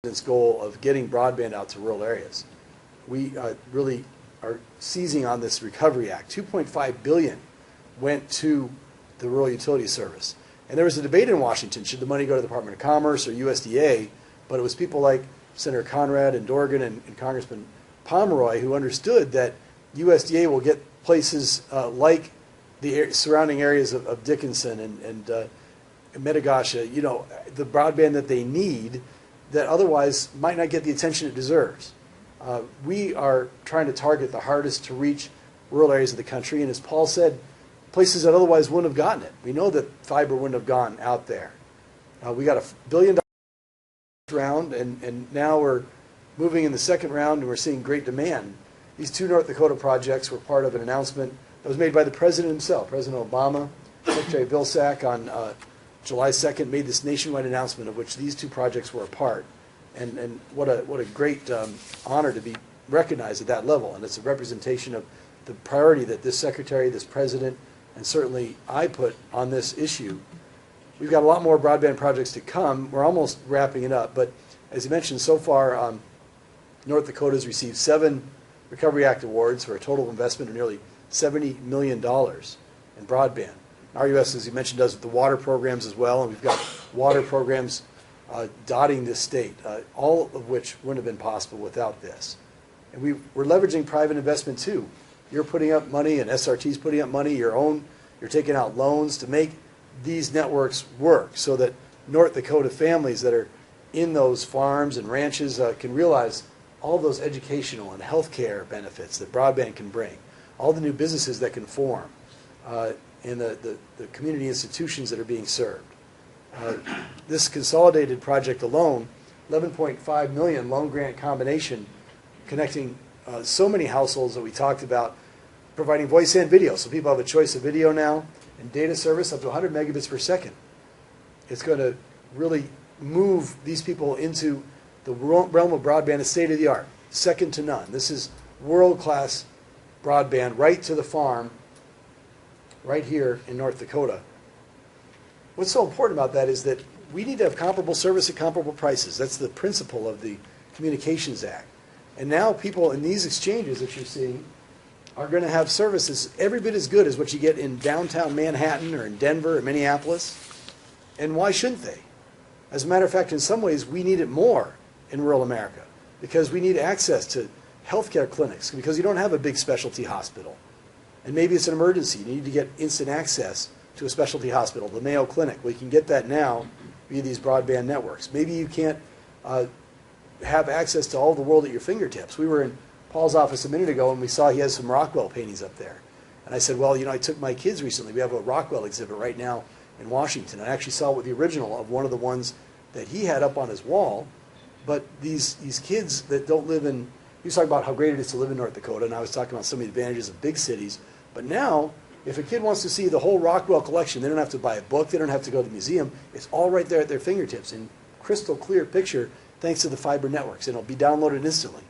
president's goal of getting broadband out to rural areas. We really are seizing on this Recovery Act. $2.5 billion went to the Rural Utility Service. And there was a debate in Washington, should the money go to the Department of Commerce or USDA, but it was people like Senator Conrad and Dorgan and Congressman Pomeroy who understood that USDA will get places like the surrounding areas of Dickinson and Medigosha, you know, the broadband that they need that otherwise might not get the attention it deserves. We are trying to target the hardest to reach rural areas of the country, and as Paul said, places that otherwise wouldn't have gotten it. We know that fiber wouldn't have gone out there. We got $1 billion round, and now we're moving in the second round, and we're seeing great demand. These two North Dakota projects were part of an announcement that was made by the President himself. President Obama, Secretary Vilsack on July 2nd made this nationwide announcement of which these two projects were a part. And what a great honor to be recognized at that level. And it's a representation of the priority that this Secretary, this President, and certainly I put on this issue. We've got a lot more broadband projects to come. We're almost wrapping it up. But as you mentioned, so far, North Dakota has received 7 Recovery Act awards for a total investment of nearly $70 million in broadband. RUS, as you mentioned, does the water programs as well, and we've got water programs dotting this state, all of which wouldn't have been possible without this. And we're leveraging private investment too. You're putting up money, and SRT's putting up money, you're taking out loans to make these networks work so that North Dakota families that are in those farms and ranches can realize all those educational and healthcare benefits that broadband can bring, all the new businesses that can form, and the community institutions that are being served. This consolidated project alone, $11.5 million loan grant combination, connecting so many households that we talked about, providing voice and video, so people have a choice of video now, and data service up to 100 megabits per second. It's going to really move these people into the realm of broadband, is state of the art, second to none. This is world-class broadband right to the farm, right here in North Dakota. What's so important about that is that we need to have comparable service at comparable prices. That's the principle of the Communications Act. And now people in these exchanges that you're seeing are going to have services every bit as good as what you get in downtown Manhattan or in Denver or Minneapolis. And why shouldn't they? As a matter of fact, in some ways, we need it more in rural America because we need access to healthcare clinics because you don't have a big specialty hospital. And maybe it's an emergency. You need to get instant access to a specialty hospital, the Mayo Clinic. We can get that now via these broadband networks. Maybe you can't have access to all the world at your fingertips. We were in Paul's office a minute ago and we saw he has some Rockwell paintings up there. And I said, well, you know, I took my kids recently. We have a Rockwell exhibit right now in Washington. I actually saw with the original of one of the ones that he had up on his wall. But these kids that don't live in, he was talking about how great it is to live in North Dakota, and I was talking about some of the advantages of big cities. But now, if a kid wants to see the whole Rockwell collection, they don't have to buy a book, they don't have to go to the museum. It's all right there at their fingertips in crystal clear picture thanks to the fiber networks, and it'll be downloaded instantly.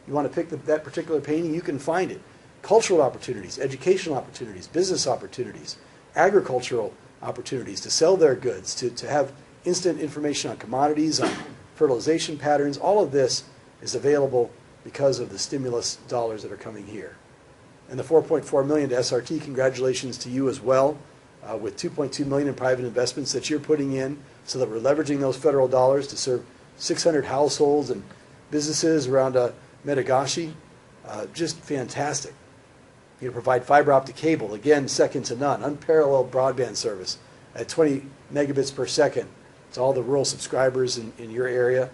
You want to pick that particular painting, you can find it. Cultural opportunities, educational opportunities, business opportunities, agricultural opportunities to sell their goods, to have instant information on commodities, on fertilization patterns. All of this is available because of the stimulus dollars that are coming here. And the $4.4 million to SRT, congratulations to you as well, with $2.2 million in private investments that you're putting in so that we're leveraging those federal dollars to serve 600 households and businesses around Medigosha. Just fantastic. You provide fiber optic cable, again, second to none, unparalleled broadband service at 20 megabits per second to all the rural subscribers in your area.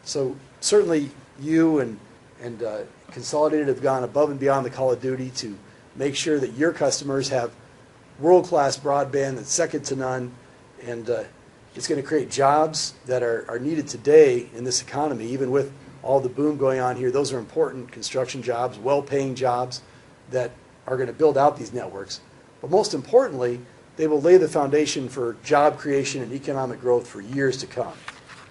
So certainly you and Consolidated have gone above and beyond the call of duty to make sure that your customers have world-class broadband that's second to none, and it's going to create jobs that are needed today in this economy, even with all the boom going on here. Those are important construction jobs, well-paying jobs that are going to build out these networks. But most importantly, they will lay the foundation for job creation and economic growth for years to come.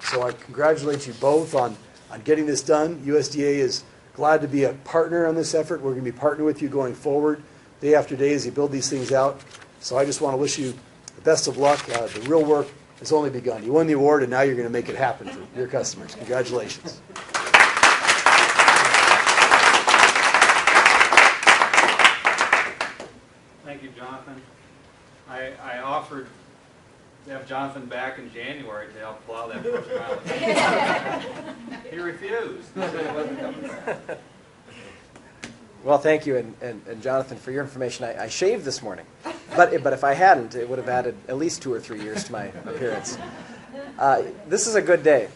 So I congratulate you both on getting this done. USDA is glad to be a partner on this effort. We're going to be partnering with you going forward day after day as you build these things out. So I just want to wish you the best of luck. The real work has only begun. You won the award, and now you're going to make it happen for your customers. Congratulations. Thank you, Jonathan. I offered to have Jonathan back in January to help plow that first mile. He refused. He said he wasn't coming back. Well, thank you, and Jonathan, for your information. I shaved this morning, but if I hadn't, it would have added at least 2 or 3 years to my appearance. This is a good day,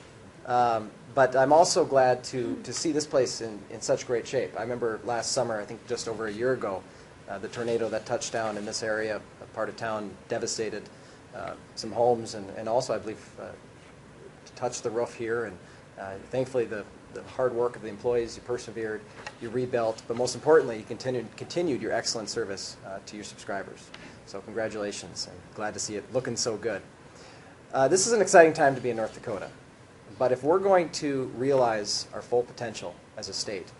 but I'm also glad to see this place in such great shape. I remember last summer, I think just over a year ago, the tornado that touched down in this area, a part of town, devastated some homes, and also, I believe, touched the roof here. And thankfully, the hard work of the employees, you persevered, you rebuilt, but most importantly, you continued your excellent service to your subscribers. So congratulations, and glad to see it looking so good. This is an exciting time to be in North Dakota, but if we're going to realize our full potential as a state,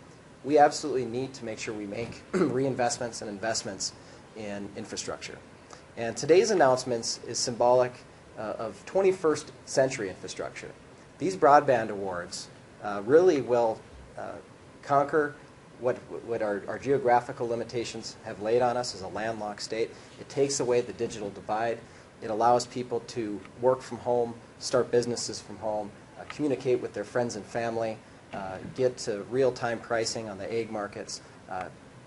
we absolutely need to make sure we make reinvestments and investments in infrastructure. And today's announcements is symbolic of 21st century infrastructure. These broadband awards really will conquer what our geographical limitations have laid on us as a landlocked state. It takes away the digital divide. It allows people to work from home, start businesses from home, communicate with their friends and family, get to real-time pricing on the ag markets,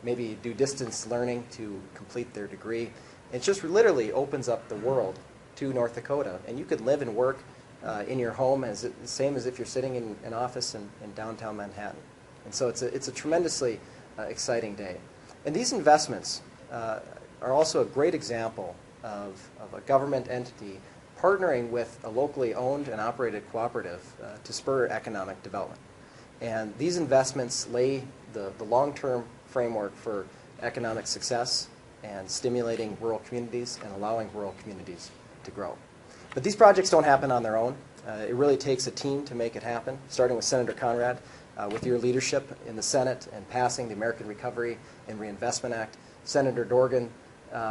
maybe do distance learning to complete their degree. It just literally opens up the world to North Dakota, and you could live and work in your home the same as if you're sitting in an office in downtown Manhattan. And so it's a tremendously exciting day. And these investments are also a great example of a government entity partnering with a locally owned and operated cooperative to spur economic development. And these investments lay the long-term framework for economic success and stimulating rural communities and allowing rural communities to grow. But these projects don't happen on their own. It really takes a team to make it happen, starting with Senator Conrad, with your leadership in the Senate and passing the American Recovery and Reinvestment Act, Senator Dorgan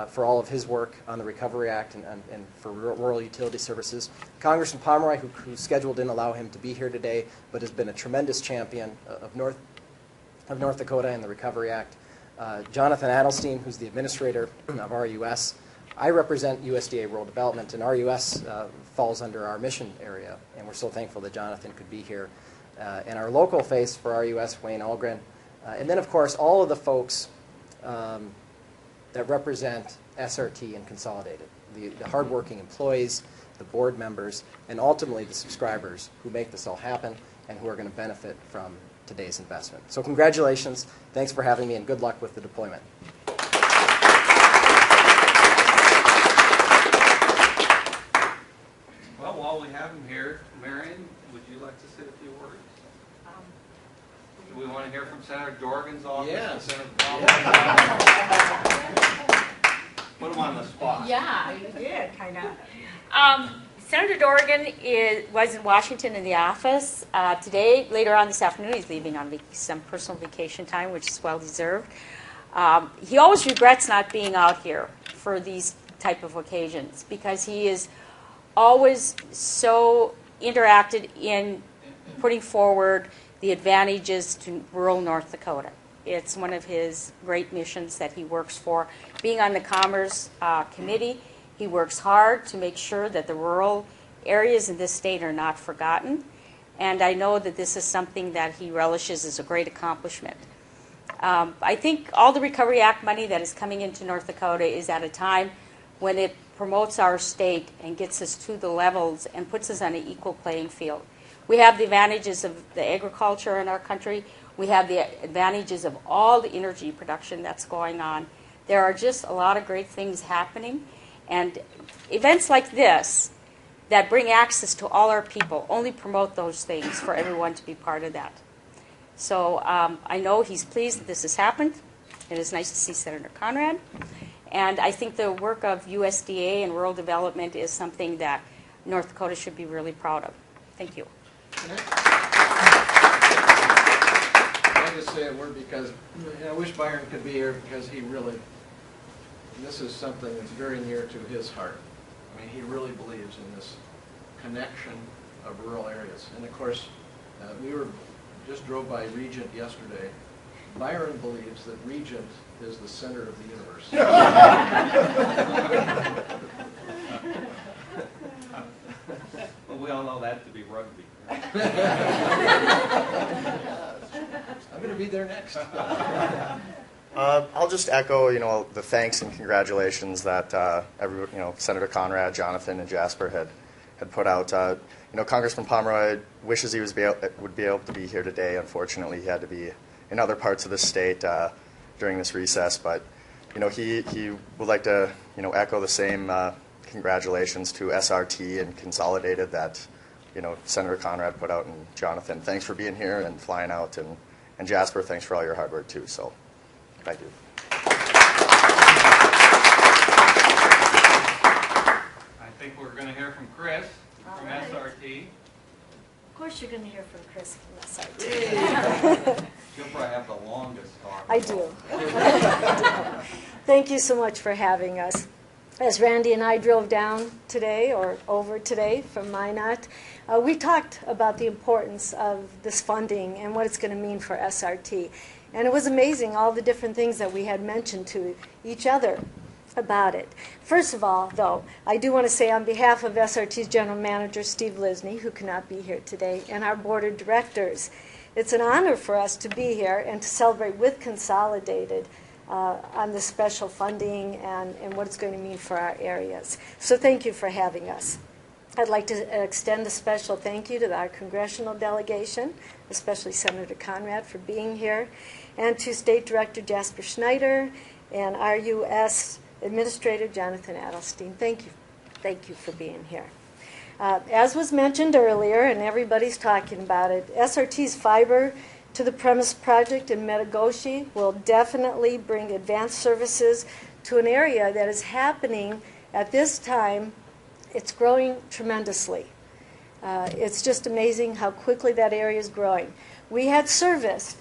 for all of his work on the Recovery Act and for rural utility services, Congressman Pomeroy, whose schedule didn't allow him to be here today, but has been a tremendous champion of North Dakota and the Recovery Act, Jonathan Adelstein, who's the administrator of RUS. I represent USDA Rural Development, and RUS falls under our mission area, and we're so thankful that Jonathan could be here. And our local face for RUS, Wayne Algren. And then, of course, all of the folks that represent SRT and Consolidated, the hardworking employees, the board members, and ultimately the subscribers who make this all happen and who are going to benefit from today's investment. So congratulations. Thanks for having me, and good luck with the deployment. Well, while we have him here, Marion, would you like to say a few words? Do we want to hear from Senator Dorgan's office? Yes. Senator Pomeroy? Put him on the spot. Yeah, you did, kind of. Senator Dorgan was in Washington in the office. Today, later on this afternoon, he's leaving on some personal vacation time, which is well-deserved. He always regrets not being out here for these type of occasions because he is always so interacted in putting forward the advantages to rural North Dakota. It's one of his great missions that he works for. Being on the Commerce Committee, he works hard to make sure that the rural areas in this state are not forgotten. And I know that this is something that he relishes as a great accomplishment. I think all the Recovery Act money that is coming into North Dakota is at a time when it promotes our state and gets us to the levels and puts us on an equal playing field. We have the advantages of the agriculture in our country. We have the advantages of all the energy production that's going on. There are just a lot of great things happening. And events like this that bring access to all our people only promote those things for everyone to be part of that. So I know he's pleased that this has happened. It is nice to see Senator Conrad. And I think the work of USDA and rural development is something that North Dakota should be really proud of. Thank you. I just say a word because I wish Byron could be here because he really, this is something that's very near to his heart. I mean, he really believes in this connection of rural areas. And of course, just drove by Regent yesterday. Byron believes that Regent is the center of the universe. Well, we all know that to be rugby. I'm going to be there next. I'll just echo, the thanks and congratulations that Senator Conrad, Jonathan, and Jasper had put out. Congressman Pomeroy wishes he would be able to be here today. Unfortunately, he had to be in other parts of the state during this recess. But he would like to echo the same congratulations to SRT and Consolidated that Senator Conrad put out, and Jonathan, thanks for being here and flying out, and Jasper, thanks for all your hard work too. So, thank you. I think we're going to hear from Chris from SRT. Of course you're going to hear from Chris from SRT. She'll probably have the longest talk. I do. Thank you so much for having us. As Randy and I drove down today, or over today from Minot, we talked about the importance of this funding and what it's going to mean for SRT. And it was amazing, all the different things that we had mentioned to each other about it. First of all, though, I do want to say on behalf of SRT's General Manager, Steve Lisney, who cannot be here today, and our Board of Directors, it's an honor for us to be here and to celebrate with Consolidated on this special funding and what it's going to mean for our areas. So thank you for having us. I'd like to extend a special thank you to our congressional delegation, especially Senator Conrad for being here, and to State Director Jasper Schneider and our U.S. Administrator Jonathan Adelstein. Thank you. Thank you for being here. As was mentioned earlier, and everybody's talking about it, SRT's fiber to the premise project in Metagoshi will definitely bring advanced services to an area that is happening at this time. It's growing tremendously. It's just amazing how quickly that area is growing. We had serviced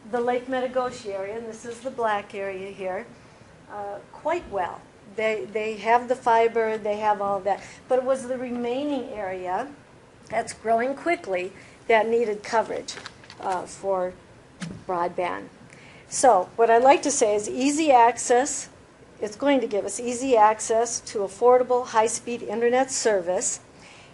the Lake Metagoshi area, and this is the black area here, quite well. They have the fiber, they have all of that. But it was the remaining area that's growing quickly that needed coverage for broadband. So what I'd like to say is easy access. It's going to give us easy access to affordable, high-speed internet service.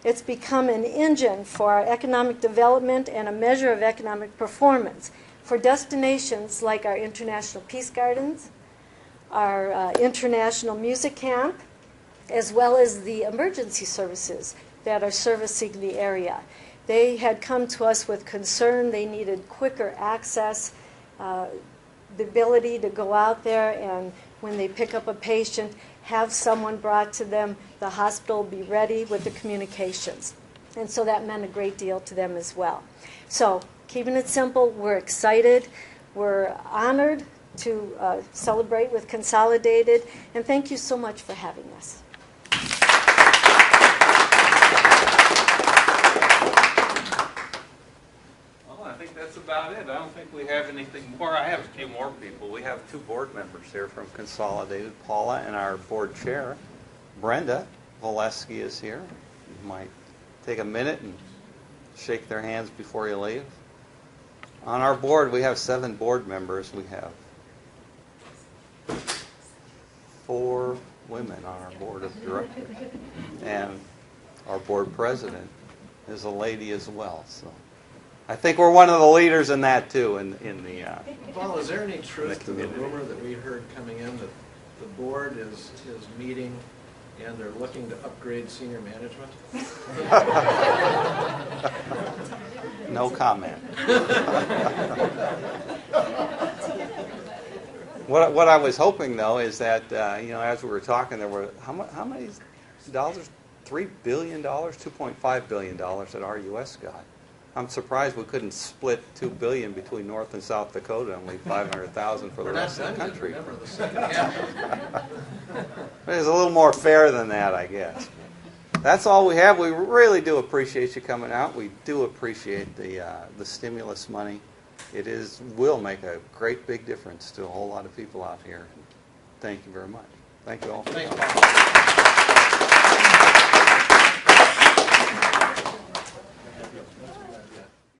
It's become an engine for our economic development and a measure of economic performance for destinations like our International Peace Gardens, our International Music Camp, as well as the emergency services that are servicing the area. They had come to us with concern. They needed quicker access, the ability to go out there and when they pick up a patient, have someone brought to them, the hospital be ready with the communications. And so that meant a great deal to them as well. So keeping it simple, we're excited. We're honored to celebrate with Consolidated. And thank you so much for having us. I think that's about it. I don't think we have anything more. I have a few more people. We have two board members here from Consolidated, Paula, and our board chair, Brenda Valesky, is here. You might take a minute and shake their hands before you leave. On our board, we have 7 board members. We have 4 women on our board of directors. And our board president is a lady as well. So I think we're one of the leaders in that too. In the Paul, is there any truth to the rumor that we heard coming in that the board is meeting and they're looking to upgrade senior management? No comment. What I was hoping though is that as we were talking, there were how many dollars? $3 billion, $2.5 billion that our U.S. got. I'm surprised we couldn't split $2 billion between North and South Dakota and leave $500,000 for the rest of the country. Remember the second half. It's a little more fair than that, I guess. That's all we have. We really do appreciate you coming out. We do appreciate the stimulus money. It will make a great big difference to a whole lot of people out here. Thank you very much. Thank you all. Thanks, Paul.